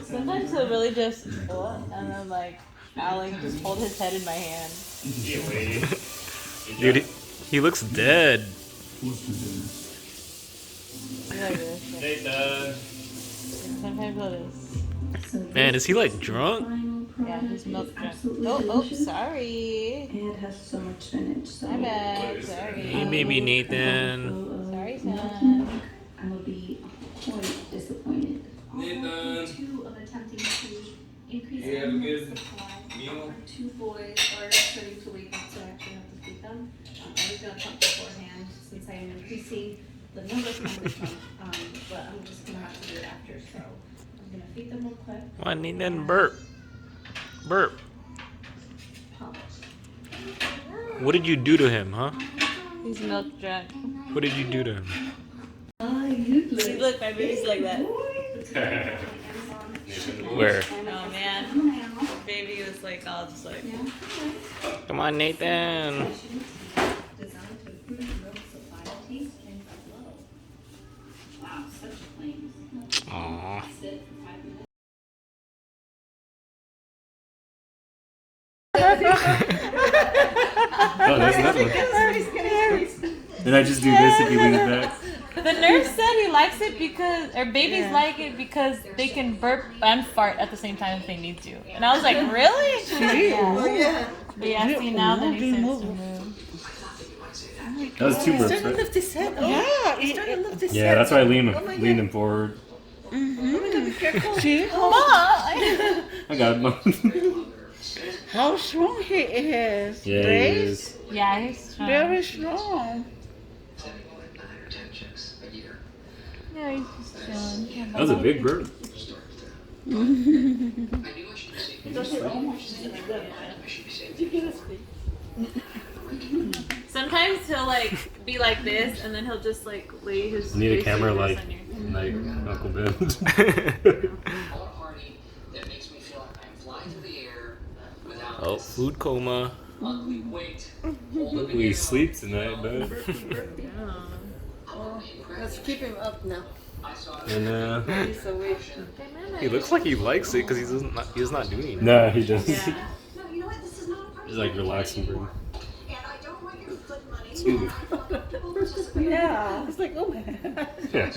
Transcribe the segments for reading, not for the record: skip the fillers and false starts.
Sometimes he'll really just what? And then like I'll like just hold his head in my hand. Dude, he looks dead. Like this. Nathan. Sometimes he'll just. Man, is he like drunk? Yeah, he's milk drunk. Oh, sorry. And it has so much spinach. So My bad. Sorry. Hey, baby Nathan. Sorry, son. I will be quite disappointed. Nathan. Two of attempting to increase You have a animal good supply. meal? Our two boys are starting to wake up, so I actually have to feed them. I was gonna pump beforehand since I am increasing the number of times I pump, but I'm just gonna have to do it after. So I'm gonna feed them real quick. Come on, Nathan, burp. Burp. Pump. What did you do to him, huh? He's milk drunk. What did you do to him? See, look, my baby's like that. Where? Oh man, baby was like all just like. Come on, Nathan. Designed to improve milk supply, taste, and flow. Wow, such claims. Aww. Sit for 5 minutes. Oh, that's another one. Then I just do this if you lean it back. The nurse said he likes it because, or babies like it because they can burp and fart at the same time if they need to. And I was like, really? Yeah. But yeah, see now that he says to move. That was two burps, Starting to right? lift his head. Oh, he's starting to lift his Yeah, head. that's why I leaned him forward. See Mom! I got him. how strong he is. Yeah, he Grace? is. Yeah, he's strong. Very strong. Yeah, he's just chilling. That was a big burp. Sometimes he'll like be like this, and then he'll just like lay his. You need a face camera this like on your- Uncle Ben. Oh, food coma. We sleep tonight, bud. Let's keep him up now. And He's awake. He looks like he likes it because he's not doing it. no, he does. Yeah. No, you know what? This is not a part He's like relaxing, bro. and I don't want your foot money. Ooh. Yeah, it's like, oh man. Yeah.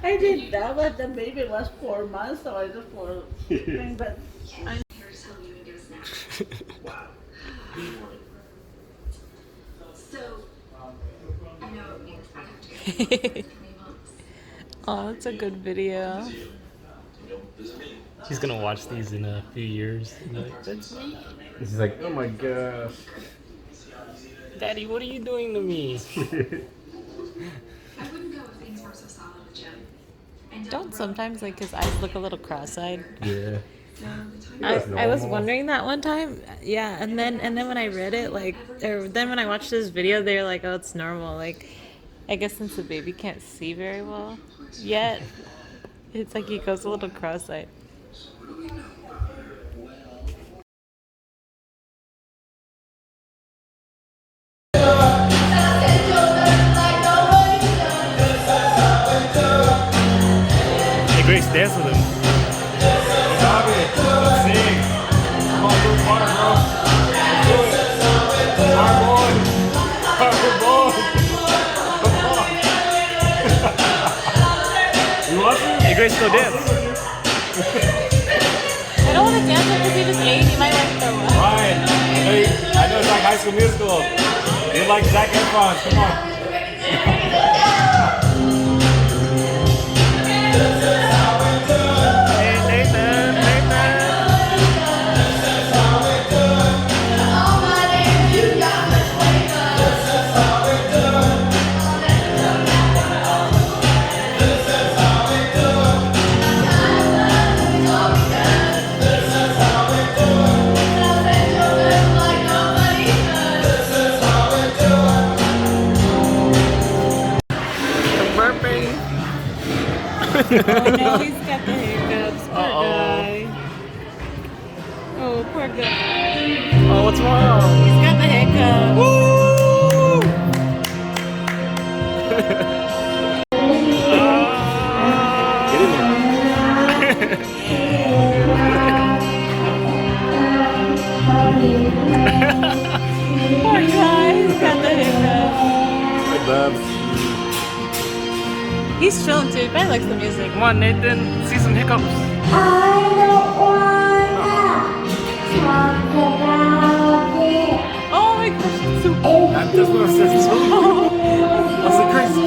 I did that, but the baby was 4 months, so I just for thing, but Here's how you get a snack. So, you know, I have to get 3 months. Oh, that's a good video. He's gonna watch these in a few years. He's like, that's me. He's like, oh my gosh. Daddy, what are you doing to me? I wouldn't go if things weren't so solid at the gym. And Don't sometimes like his eyes look a little cross-eyed? Yeah. I was wondering that one time. Yeah, and then when I read it, like, or then when I watched this video, they're like, oh, it's normal. Like, I guess since the baby can't see very well yet, it's like he goes a little cross-eyed. Hey, Grace, dance with him. Sing. Come on, do it, bro. Let's do it. Our boy. Our boy. Come on. You want to? Hey, Grace, go dance. I don't want to dance because he just ate. He might like throw up. Ryan, I know it's like High School Musical. You like Zac Efron. Come on. Hey, Nathan, Nathan. Burping. Oh no, he's got the hiccups. Poor guy. Oh, poor guy. Oh, what's wrong? He's got the hiccups. Get in there. He's chilling too. He probably likes the music. Come on, Nathan. See some hiccups. Oh my gosh, it's so That's what I said.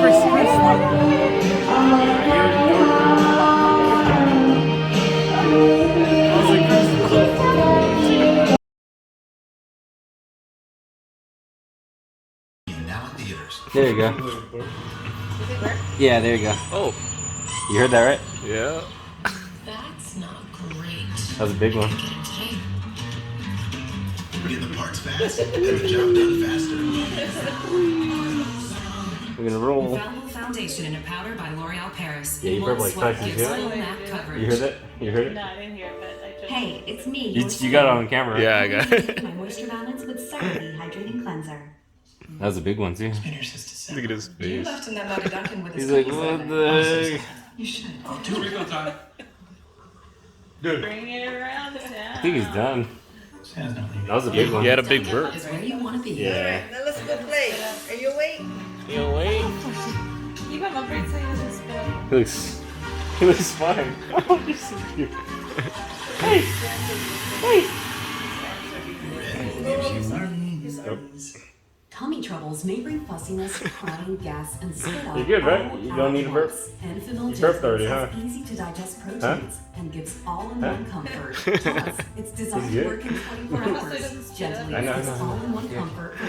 I was like, Now in theaters. There you go. Yeah, there you go. Oh, You heard that right? yeah. That's not great. That was a big one. Get the parts fast. Get the job done faster. We're gonna roll. Infallible Foundation in a powder by L'Oreal Paris. Yeah, you burp like Sweat spicy gives too. full MAC coverage. You heard it? You heard it? No, I didn't hear it, but I just. Hey, it's me. You got it on camera. Right? Yeah, I got it. My moisture balance with CeraVe Hydrating Cleanser. That was a big one too. Look at his face. Left in that mug of Dunkin' with his He's like, cookies what in the it. heck? You should. Bring it around I town. think he's done. That was a big one. He had a big burp. Is where you want to be. Yeah. Now let's go play. Are you awake? You wait. You got my bird saying this is good. He looks fine. Oh, you're so cute. Hey! Tummy troubles may bring fussiness, crying, gas, and spit out. You're good, right? all You don't need to at burp? once. Enfamil You burped already, has huh? easy to digest proteins Huh? and gives all-in-one comfort. Plus, it's designed good. to work in 24 hours. doesn't spit Gently I know, I gives know, I know. all-in-one comfort for